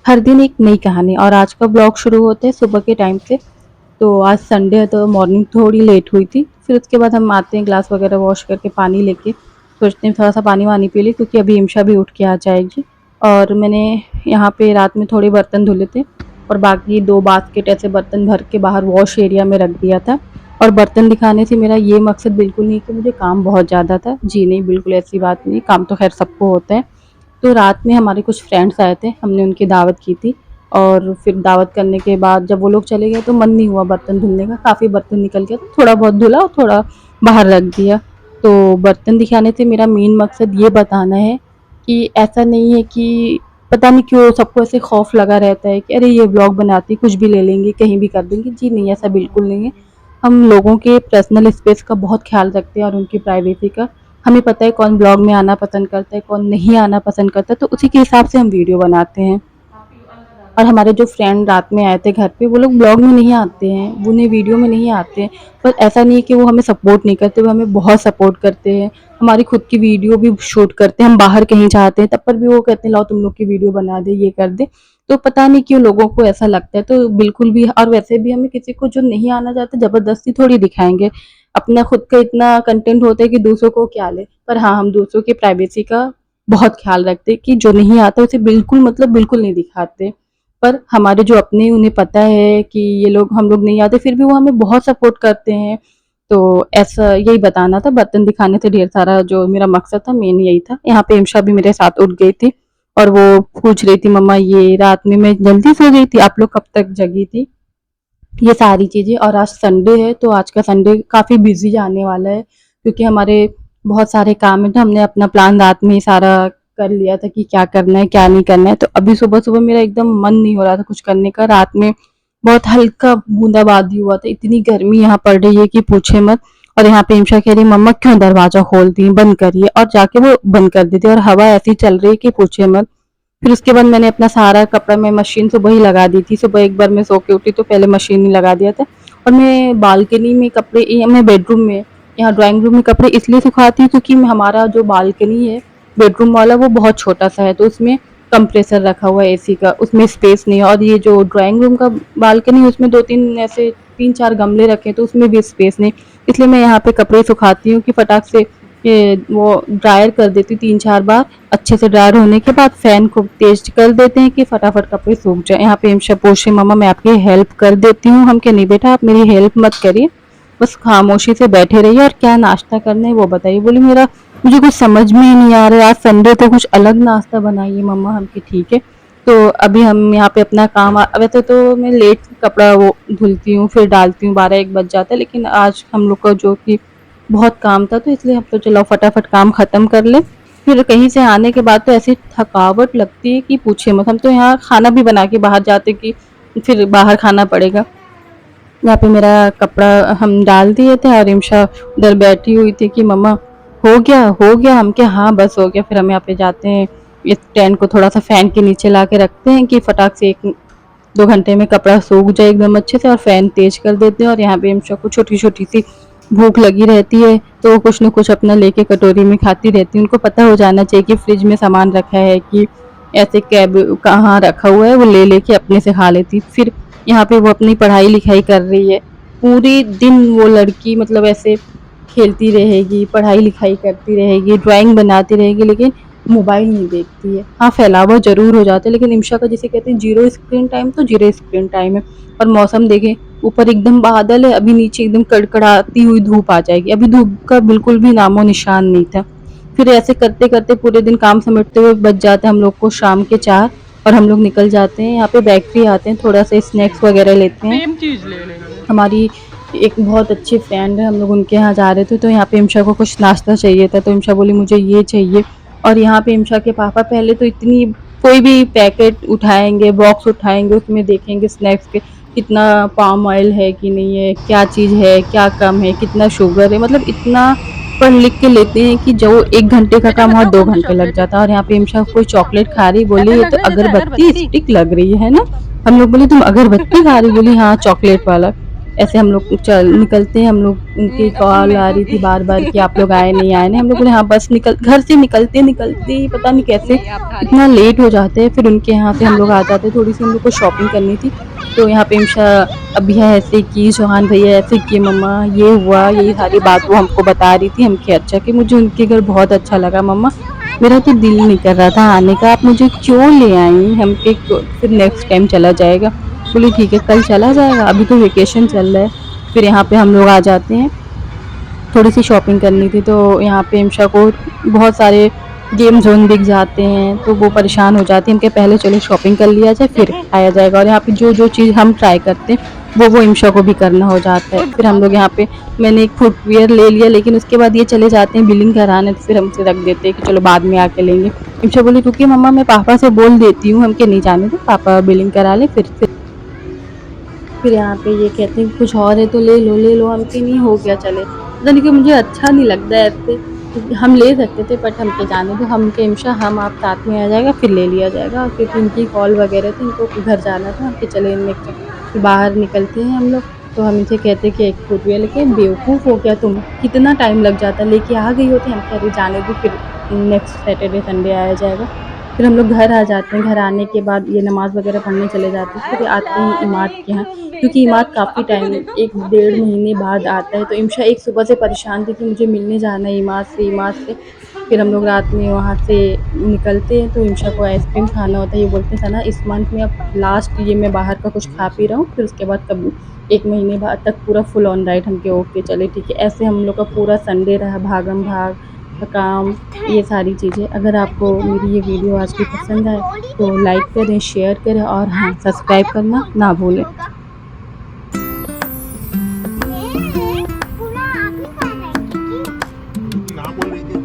हर दिन एक नई कहानी। और आज का ब्लॉग शुरू होता है सुबह के टाइम से। तो आज संडे है तो मॉर्निंग थोड़ी लेट हुई थी। फिर उसके बाद हम आते हैं, ग्लास वगैरह वॉश करके पानी लेके सोचते हैं थोड़ा सा पानी वानी पी लें, क्योंकि अभी इमशा भी उठ के आ जाएगी। और मैंने यहाँ पे रात में थोड़े बर्तन धुले थे और बाकी 2 बास्केट ऐसे बर्तन भर के बाहर वॉश एरिया में रख दिया था। और बर्तन दिखाने से मेरा ये मकसद बिल्कुल नहीं कि मुझे काम बहुत ज़्यादा था। जी नहीं, बिल्कुल ऐसी बात नहीं, काम तो खैर सबको होता है। तो रात में हमारे कुछ फ्रेंड्स आए थे, हमने उनकी दावत की थी। और फिर दावत करने के बाद जब वो लोग चले गए तो मन नहीं हुआ बर्तन धुलने का, काफ़ी बर्तन निकल गया, तो थोड़ा बहुत धुला और थोड़ा बाहर रख दिया। तो बर्तन दिखाने से मेरा मेन मकसद ये बताना है कि ऐसा नहीं है कि पता नहीं क्यों सबको ऐसे खौफ लगा रहता है कि अरे ये व्लॉग बनाती कुछ भी ले लेंगी, कहीं भी कर देंगी। जी नहीं, ऐसा बिल्कुल नहीं है। हम लोगों के पर्सनल स्पेस का बहुत ख्याल रखते हैं और उनकी प्राइवेसी का। हमें पता है कौन ब्लॉग में आना पसंद करता है, कौन नहीं आना पसंद करता है, तो उसी के हिसाब से हम वीडियो बनाते हैं। और हमारे जो फ्रेंड रात में आए थे घर पे, वो लोग ब्लॉग में नहीं आते हैं, वो उन्हें वीडियो में नहीं आते हैं। पर ऐसा नहीं है कि वो हमें सपोर्ट नहीं करते, वो हमें बहुत सपोर्ट करते हैं। हमारी खुद की वीडियो भी शूट करते हैं, हम बाहर कहीं जाते हैं तब पर भी वो कहते हैं लाओ तुम लोग की वीडियो बना दे, ये कर दे। तो पता नहीं क्यों लोगों को ऐसा लगता है, तो बिल्कुल भी। और वैसे भी हमें किसी को जो नहीं आना चाहता जबरदस्ती थोड़ी दिखाएंगे। अपना खुद का इतना कंटेंट होता है कि दूसरों को क्या ले। पर हाँ, हम दूसरों की प्राइवेसी का बहुत ख्याल रखते हैं कि जो नहीं आता उसे बिल्कुल, मतलब बिल्कुल नहीं दिखाते। पर हमारे जो अपने हैं, उन्हें पता है कि ये लोग, हम लोग नहीं आते, फिर भी वो हमें बहुत सपोर्ट करते हैं। तो ऐसा यही बताना था। बर्तन दिखाने से ढेर सारा जो मेरा मकसद था, मेन यही था। यहाँ पे इमशा भी मेरे साथ उठ गई थी और वो पूछ रही थी मम्मा ये रात में मैं जल्दी सो गई थी, आप लोग कब तक जगी थी, ये सारी चीज़ें। और आज संडे है तो आज का संडे काफ़ी बिजी जाने वाला है, क्योंकि हमारे बहुत सारे काम है। तो हमने अपना प्लान रात में ही सारा कर लिया था कि क्या करना है क्या नहीं करना है। तो अभी सुबह सुबह मेरा एकदम मन नहीं हो रहा था कुछ करने का। रात में बहुत हल्का बूंदाबांदी हुआ था, इतनी गर्मी यहाँ पड़ रही है कि पूछे मत। और यहाँ पे इमशा कह रही मम्मा क्यों दरवाजा खोलती बंद करिए, और जाके वो बंद कर देती और हवा ऐसी चल रही है कि पूछे मत। फिर उसके बाद मैंने अपना सारा कपड़ा, मैं मशीन सुबह ही लगा दी थी। सुबह एक बार मैं सो के उठी तो पहले मशीन ही लगा दिया था। और मैं बालकनी में कपड़े, मैं बेडरूम में, यहाँ ड्राइंग रूम में कपड़े इसलिए सुखाती हूँ क्योंकि हमारा जो बालकनी है बेडरूम वाला वो बहुत छोटा सा है, तो उसमें कंप्रेसर रखा हुआ है एसी का, उसमें स्पेस नहीं है। और ये जो ड्राइंग रूम का बालकनी है उसमें 2-3 ऐसे 3-4 गमले रखे हैं, तो उसमें भी स्पेस नहीं। इसलिए मैं यहाँ पे कपड़े सुखाती हूँ कि फटाक से ये वो ड्रायर कर देती हूँ 3-4 बार। अच्छे से ड्रायर होने के बाद फैन को तेज कर देते हैं कि फटाफट कपड़े सूख जाए। यहाँ पे इमशा पूछे मम्मा मैं आपकी हेल्प कर देती हूँ, हम कहे नहीं बेटा आप मेरी हेल्प मत करिए, बस खामोशी से बैठे रहिए और क्या नाश्ता करना है वो बताइए। बोली मुझे कुछ समझ में ही नहीं आ रहा है, आज संडे तो कुछ अलग नाश्ता बनाइए मम्मा। हम कि ठीक है। तो अभी हम यहाँ पे अपना काम, वैसे तो मैं लेट कपड़ा वो धुलती हूँ फिर डालती हूँ, 12-1 बज जाता है, लेकिन आज हम लोग का जो कि बहुत काम था तो इसलिए हम तो चलो फटाफट काम खत्म कर ले। फिर कहीं से आने के बाद तो ऐसी थकावट लगती है कि पूछिए मत। हम तो यहाँ खाना भी बना के बाहर जाते कि फिर बाहर खाना पड़ेगा। यहाँ पे मेरा कपड़ा हम डाल दिए थे और इमशा उधर बैठी हुई थी कि मम्मा हो गया, हम क्या हाँ बस हो गया। फिर हम यहाँ पे जाते हैं, इस टेंट को थोड़ा सा फैन के नीचे ला के रखते हैं कि फटाक से 1-2 घंटे में कपड़ा सूख जाए एकदम अच्छे से, और फैन तेज कर देते हैं। और यहाँ पे इमशा को छोटी छोटी सी भूख लगी रहती है तो वो कुछ न कुछ अपना लेके कटोरी में खाती रहती है। उनको पता हो जाना चाहिए कि फ्रिज में सामान रखा है, कि ऐसे कैब कहाँ रखा हुआ है, वो ले लेके अपने से खा लेती। फिर यहाँ पे वो अपनी पढ़ाई लिखाई कर रही है, पूरी दिन वो लड़की मतलब ऐसे खेलती रहेगी, पढ़ाई लिखाई करती रहेगी, ड्राइंग बनाती रहेगी, लेकिन मोबाइल नहीं देखती है। हाँ, फैलावा ज़रूर हो जाता है, लेकिन इमशा का जिसे कहते हैं ज़ीरो स्क्रीन टाइम, तो ज़ीरो स्क्रीन टाइम है। और मौसम देखें, ऊपर एकदम बादल है, अभी नीचे एकदम कड़कड़ाती हुई धूप आ जाएगी। अभी धूप का बिल्कुल भी नामो निशान नहीं था। फिर ऐसे करते करते पूरे दिन काम समेटते हुए बज जाते हैं हम लोग को शाम के 4, और हम लोग निकल जाते हैं। यहाँ पे बेकरी आते हैं, थोड़ा सा स्नैक्स वगैरह लेते हैं। सेम चीज लेने का। हमारी एक बहुत अच्छी फ्रेंड है, हम लोग उनके यहाँ जा रहे थे, तो यहाँ पे इमशा को कुछ नाश्ता चाहिए था, तो इमशा बोली मुझे ये चाहिए। और यहाँ पे इमशा के पापा पहले तो इतनी, कोई भी पैकेट उठाएंगे, बॉक्स उठाएंगे, उसमें देखेंगे स्नैक्स के कितना पाम ऑयल है कि नहीं है, क्या चीज़ है, क्या कम है, कितना शुगर है, मतलब इतना पढ़ लिख के लेते हैं कि जो 1 घंटे का बेटे काम वहाँ बताओ 2 कौन सा घंटे शॉप लग बेटे। जाता है। और यहाँ पे इमशा कोई चॉकलेट खा रही, बोली ऐसा ये लग तो रहा है जैसे अगरबत्ती अगरबत्ती। स्टिक लग रही है ना। हम लोग बोले तुम अगरबत्ती खा रही, बोली हाँ चॉकलेट वाला। ऐसे हम लोग चल निकलते हैं, हम लोग उनकी अपनी कॉल आ मैंगो रही की थी बार-बार कि आप लोग आए नहीं, आए नहीं। हम लोग बोले हाँ, बस निकल घर से निकलते-निकलते ही पता नहीं कैसे नहीं आप खा इतना लीजिए। लेट हो जाते हैं, फिर उनके यहाँ से हम लोग आ जाते हैं। थोड़ी-सी हम लोग को शॉपिंग करनी थी, तो यहाँ पे भैया ऐसे की, चौहान भैया ऐसे किए, मम्मा ये हुआ, यही सारी बात वो हमको बता रही थी। हम कहा अच्छा कि मुझे उनके घर बहुत अच्छा लगा मम्मा, मेरा तो दिल नहीं कर रहा था आने का, आप मुझे क्यों ले आई? हम कहे फिर नेक्स्ट टाइम चला जाएगा। बोली ठीक है कल चला जाएगा, अभी तो वेकेशन चल रहा है। फिर यहाँ पे हम लोग आ जाते हैं, थोड़ी सी शॉपिंग करनी थी, तो यहाँ पे इमशा को बहुत सारे गेम जोन दिख जाते हैं, तो वो परेशान हो जाती है। हम कहे पहले चलो शॉपिंग कर लिया जाए फिर देखो आया जाएगा, और यहाँ पे जो जो चीज़ हम ट्राई करते हैं वो इमशा को भी करना हो जाता है। खुद फिर हम बताओ। लोग यहाँ पे मैंने एक फुटवियर ले लिया, लेकिन उसके बाद ये चले जाते हैं बिलिंग कराने, तो फिर हमसे रख देते हैं कि चलो बाद में आके लेंगे। इमशा बोली क्योंकि मम्मा मैं पापा से बोल देती हूँ, हम कहे नहीं जाने दो, पापा बिलिंग करा ले फिर यहाँ पे ये कहते हैं कि कुछ और है तो ले लो, हम कि नहीं हो गया चले। पता नहीं क्यों मुझे अच्छा नहीं लगता है ऐसे, हम ले सकते थे बट हम के जाने दो, हम के इमशा हम आप साथ में आ जाएगा फिर ले लिया जाएगा, क्योंकि इनकी कॉल वगैरह थी, इनको घर जाना था, हम के चले नेक्स्ट टाइम फिर बाहर निकलते हैं हम लोग। तो हम इनसे कहते हैं कि एक फुटवियर लेके, बेवकूफ़ हो क्या तुम, कितना टाइम लग जाता, लेके आ गई होती, हम कह रहे जाने दो फिर नेक्स्ट सैटरडे संडे आया जाएगा। फिर हम लोग घर आ जाते हैं, घर आने के बाद ये नमाज़ वगैरह पढ़ने चले जाते हैं, फिर आते हैं इमाद के यहाँ, क्योंकि इमाद काफ़ी टाइम 1 डेढ़ महीने बाद आता है, तो इमशा एक सुबह से परेशान थी कि मुझे मिलने जाना है इमाद से। फिर हम लोग रात में वहाँ से निकलते हैं, तो इमशा को आइसक्रीम खाना होता है, ये बोलते हैं सना इस मंथ में अब लास्ट ये मैं बाहर का कुछ खा पी रहा हूँ, फिर उसके बाद कब 1 महीने बाद तक पूरा फुल ऑन डाइट। हम कहे ओके चले ठीक है। ऐसे हम लोग का पूरा संडे रहा भागम-भाग, काम, ये सारी चीज़ें। अगर आपको मेरी ये वीडियो आज की पसंद आए तो लाइक करें, शेयर करें और हाँ, सब्सक्राइब करना ना भूलें। पूरा आपने खाना है, ठीक है? ना बोल रही थी